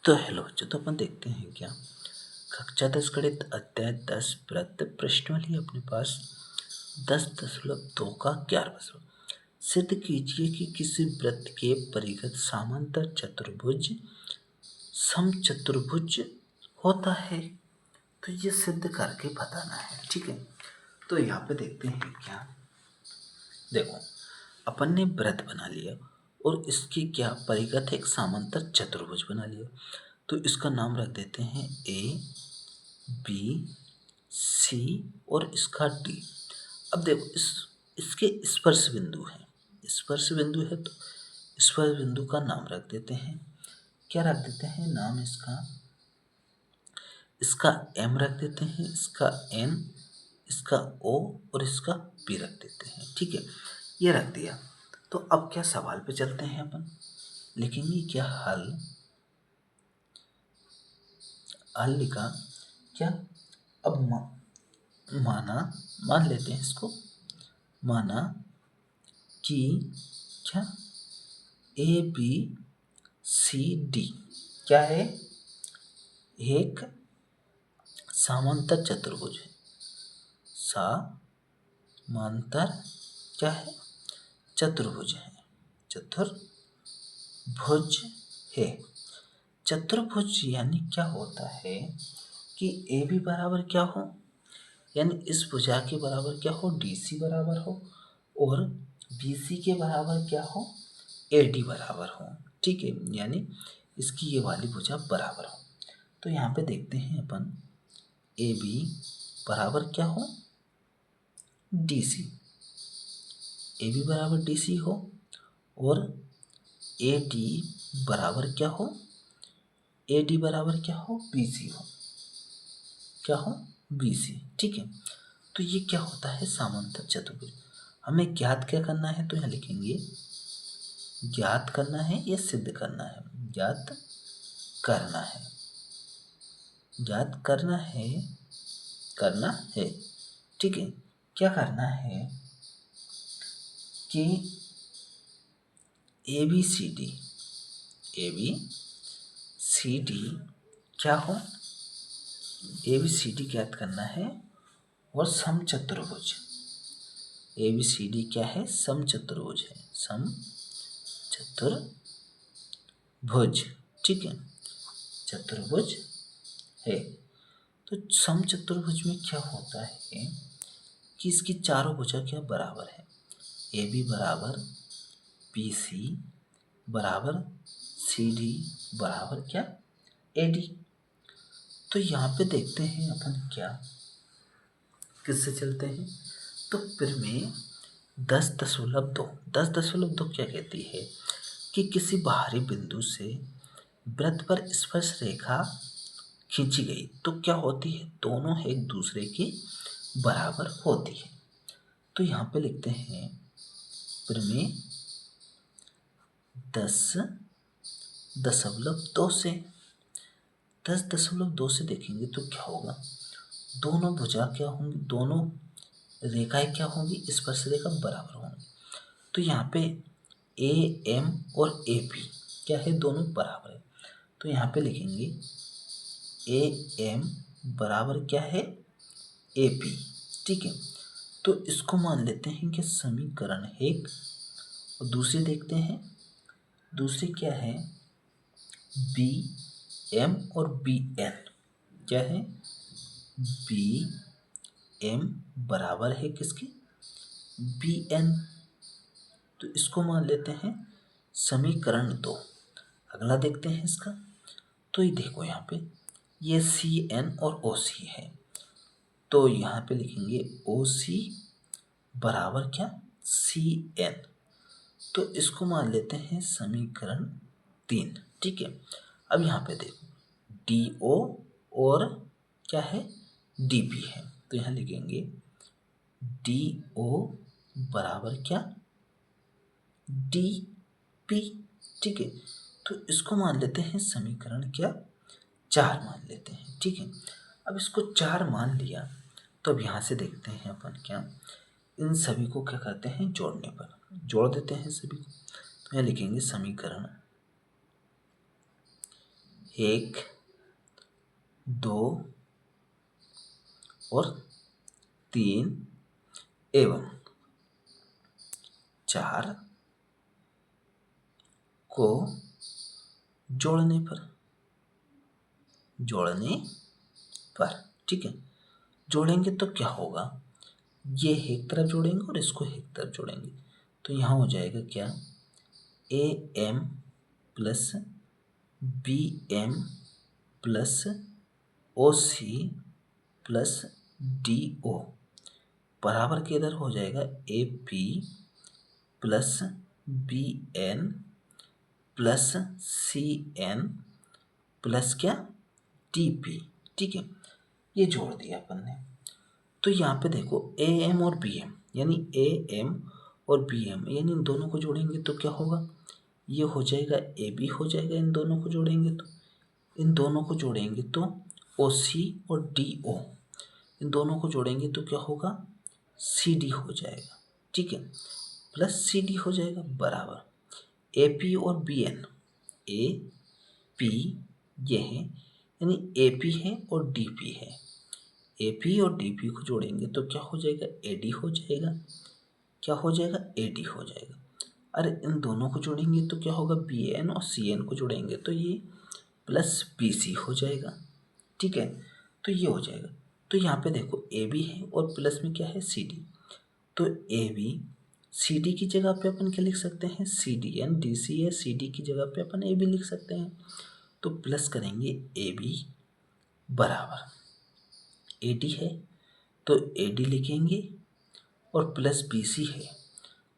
तो हेलो बच्चों, तो अपन देखते हैं क्या कक्षा 10 गणित अध्याय 10 वृत्त प्रश्नावली अपने पास 10.2 का 11वां सिद्ध कीजिए कि किसी वृत्त के परिघ समांतर चतुर्भुज समचतुर्भुज होता है। तो ये सिद्ध करके बताना है, ठीक है। तो यहाँ पे देखते हैं क्या, देखो अपन ने वृत्त बना लिया और इसके क्या परिगत एक समांतर चतुर्भुज बना लिया। तो इसका नाम रख देते हैं ए बी सी और इसका डी। अब देखो इसके स्पर्श बिंदु है, स्पर्श बिंदु है तो स्पर्श बिंदु का नाम रख देते हैं, क्या रख देते हैं नाम इसका एम रख देते हैं, इसका एन, इसका ओ और इसका पी रख देते हैं, ठीक है। ये रख दिया। तो अब क्या सवाल पे चलते हैं, अपन लिखेंगे क्या हल लिखा क्या। अब मान लेते हैं इसको, माना कि क्या ए बी सी डी क्या है, एक समांतर चतुर्भुज है। समांतर क्या है, चतुर्भुज है, चतुर्भुज है। चतुर्भुज यानी क्या होता है कि ए बी बराबर क्या हो, यानी इस भुजा के बराबर क्या हो, डी सी बराबर हो, और बी सी के बराबर क्या हो, ए डी बराबर हो, ठीक है। यानी इसकी ये वाली भुजा बराबर हो। तो यहाँ पे देखते हैं अपन ए बी बराबर क्या हो, डी सी, ए बी बराबर डी सी हो, और ए डी बराबर क्या हो, ए डी बराबर क्या हो, बी सी हो, क्या हो, बी सी, ठीक है। तो ये क्या होता है, समांतर चतुर्भुज। हमें ज्ञात क्या करना है, तो यहाँ लिखेंगे ज्ञात करना है या सिद्ध करना है, ज्ञात करना है, ज्ञात करना है, ठीक है। क्या करना है कि ए बी सी डी क्या हो, ए बी सी डी ज्ञात करना है, और समचतुर्भुज ए बी सी डी क्या है, समचतुर्भुज है, समचतुर्भुज, ठीक है, चतुर्भुज है। तो समचतुर्भुज में क्या होता है कि इसकी चारों भुजा क्या बराबर है, ए बी बराबर बी सी बराबर सी डी बराबर क्या, ए डी। तो यहाँ पे देखते हैं अपन क्या किससे चलते हैं, तो फिर में 10.2 क्या कहती है कि किसी बाहरी बिंदु से वृत्त पर स्पर्श रेखा खींची गई तो क्या होती है, दोनों एक दूसरे के बराबर होती है। तो यहाँ पे लिखते हैं फिर में 10.2 से 10.2 से देखेंगे तो क्या होगा, दोनों भुजा क्या होंगी, दोनों रेखाएं क्या होंगी, स्पर्श रेखा बराबर होंगी। तो यहाँ पे ए एम और ए पी क्या है, दोनों बराबर है। तो यहाँ पे लिखेंगे ए एम बराबर क्या है, ए पी, ठीक है। तो इसको मान लेते हैं कि समीकरण एक, और दूसरी देखते हैं, दूसरी क्या है, बी एम और बी एन क्या है, बी एम बराबर है किसके, बी एन। तो इसको मान लेते हैं समीकरण 2। अगला देखते हैं इसका, तो ये देखो यहाँ पे ये सी एन और ओ सी है, तो यहाँ पे लिखेंगे ओ सी बराबर क्या, सी एन। तो इसको मान लेते हैं समीकरण 3, ठीक है। अब यहाँ पे देखो डी ओ और क्या है, डी पी है, तो यहाँ लिखेंगे डी ओ बराबर क्या, डी पी, ठीक है। तो इसको मान लेते हैं समीकरण क्या, 4 मान लेते हैं, ठीक है। अब इसको 4 मान लिया, तो अब यहाँ से देखते हैं अपन क्या, इन सभी को क्या करते हैं, जोड़ने पर जोड़ देते हैं सभी को। तो यहाँ लिखेंगे समीकरण 1 2 और 3 एवं 4 को जोड़ने पर ठीक है। जोड़ेंगे तो क्या होगा, ये एक तरफ जोड़ेंगे और इसको एक तरफ जोड़ेंगे तो यहाँ हो जाएगा क्या, AM plus BM plus OC plus DO बराबर के इधर हो जाएगा AP plus BN plus CN plus क्या DP। ठीक है, ये जोड़ दिया अपन ने। तो यहाँ पे देखो AM और BM यानी AM और BM यानी इन दोनों को जोड़ेंगे तो क्या होगा, ये हो जाएगा AB हो जाएगा। इन दोनों को जोड़ेंगे तो OC और DO, इन दोनों को जोड़ेंगे तो क्या होगा, CD हो जाएगा। ठीक है, प्लस CD हो जाएगा बराबर AP और BN, AP ये है यानी AP है और DP है। AP और DP को जोड़ेंगे तो क्या हो जाएगा, AD हो जाएगा। क्या हो जाएगा, AD हो जाएगा। अरे इन दोनों को जोड़ेंगे तो क्या होगा, BN और CN को जोड़ेंगे तो ये प्लस BC हो जाएगा। ठीक है, तो ये हो जाएगा। तो यहाँ पे देखो AB है और प्लस में क्या है, CD। तो AB CD की जगह पे अपन क्या लिख सकते हैं, CD यानी DC है, CD की जगह पे अपन AB लिख सकते हैं। तो प्लस करेंगे AB बराबर AD है तो AD लिखेंगे और प्लस BC है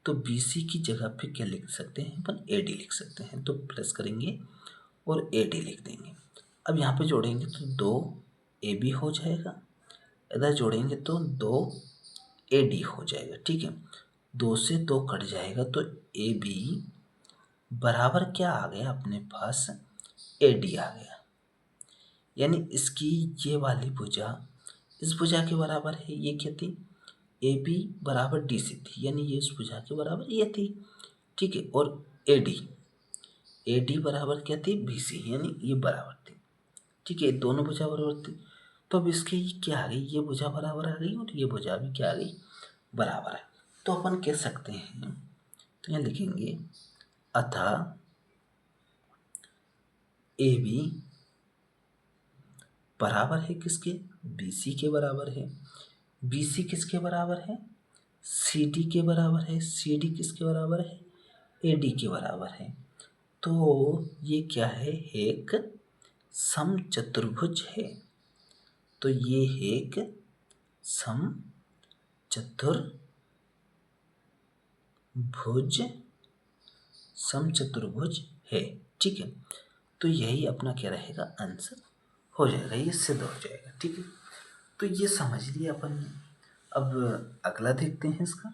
तो BC की जगह पे क्या लिख सकते हैं अपन, AD लिख सकते हैं। तो प्लस करेंगे और AD लिख देंगे। अब यहाँ पे जोड़ेंगे तो 2 AB हो जाएगा, इधर जोड़ेंगे तो 2 AD हो जाएगा। ठीक है, 2 से 2 कट जाएगा तो AB बराबर क्या आ गया अपने पास, AD आ गया। यानी इसकी ये वाली भुजा इस भुजा के बराबर है। ये क्या थी, AB बराबर DC थी यानी ये इस भुजा के बराबर ये थी। ठीक है, और AD बराबर क्या थी, BC यानी ये बराबर थी। ठीक है, दोनों भुजा बराबर थी। तो अब इसके ये क्या आ गई, ये भुजा बराबर आ गई और ये भुजा भी क्या आ गई, बराबर है। तो अपन कह सकते हैं, तो यहाँ लिखेंगे अतः AB बराबर है किसके, BC के बराबर है। BC किसके बराबर है, CD के बराबर है। CD किसके बराबर है, AD के बराबर है। तो ये क्या है, एक समचतुर्भुज है। तो ये एक समचतुर्भुज है। ठीक है, तो यही अपना क्या रहेगा, आंसर हो जाएगा, ये सिद्ध हो जाएगा। ठीक है, तो ये समझ लिया अपन ने। अब अगला देखते हैं इसका।